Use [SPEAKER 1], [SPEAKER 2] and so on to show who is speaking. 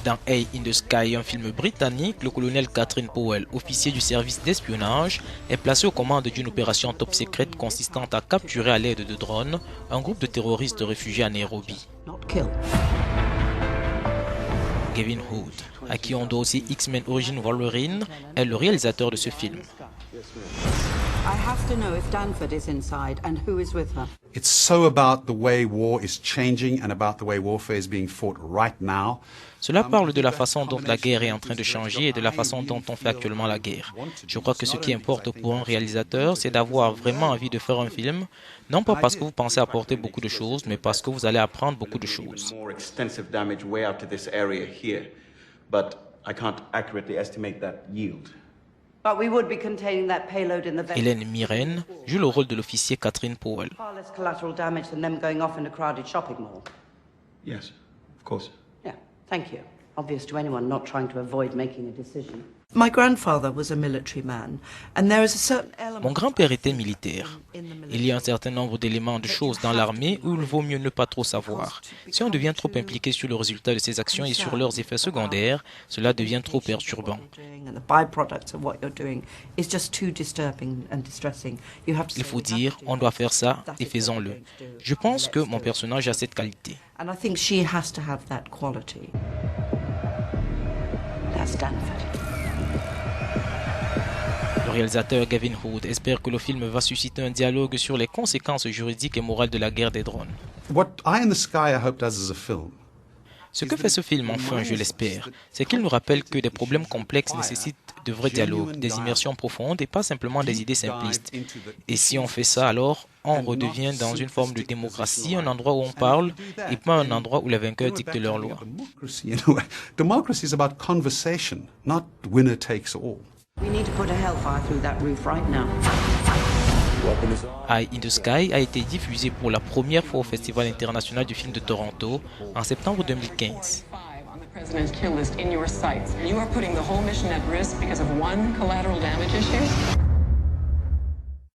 [SPEAKER 1] Dans Eye in the Sky, un film britannique, le colonel Catherine Powell, officier du service d'espionnage, est placé aux commandes d'une opération top secrète consistant à capturer à l'aide de drones un groupe de terroristes réfugiés à Nairobi. Gavin Hood, à qui on doit aussi X-Men Origins Wolverine, est le réalisateur de ce film.
[SPEAKER 2] It's so about the way war is changing and about the way warfare is being fought right now.
[SPEAKER 1] Cela parle de la façon dont la guerre est en train de changer et de la façon dont on fait actuellement la guerre. Je crois que ce qui importe pour un réalisateur, c'est d'avoir vraiment envie de faire un film, non pas parce que vous pensez apporter beaucoup de choses, mais parce que vous allez apprendre beaucoup de choses. Hélène Mirren joue le rôle de l'officier Catherine Powell.
[SPEAKER 2] Yes, of course.
[SPEAKER 3] Thank you. Obvious to anyone not trying to avoid making a decision. My grandfather was a military man, and there is a certain element.
[SPEAKER 1] Mon grand-père était militaire. Il y a un certain nombre d'éléments de choses dans l'armée où il vaut mieux ne pas trop savoir. Si on devient trop impliqué sur le résultat de ses actions et sur leurs effets secondaires, cela devient trop perturbant. Il faut dire, on doit faire ça et faisons-le. Je pense que mon personnage a cette qualité.
[SPEAKER 3] And I think she has to have that quality. That's Stanford.
[SPEAKER 1] Le réalisateur Gavin Hood espère que le film va susciter un dialogue sur les conséquences juridiques et morales de la guerre des drones.
[SPEAKER 2] What Eye in the Sky, I hope, does as a film.
[SPEAKER 1] Ce que fait ce film, enfin, je l'espère, c'est qu'il nous rappelle que des problèmes complexes nécessitent de vrais dialogues, des immersions profondes et pas simplement des idées simplistes. Et si on fait ça, alors on redevient dans une forme de démocratie, un endroit où on parle et pas un endroit où les vainqueurs dictent leurs lois.
[SPEAKER 2] Democracy is about conversation, not winner takes all.
[SPEAKER 3] We need to put a hellfire through that roof right now.
[SPEAKER 1] Eye in the Sky a été diffusé pour la première fois au Festival international du film de Toronto en septembre 2015.
[SPEAKER 4] President's kill list in your sights. You are putting the whole mission at risk because of one collateral damage issue?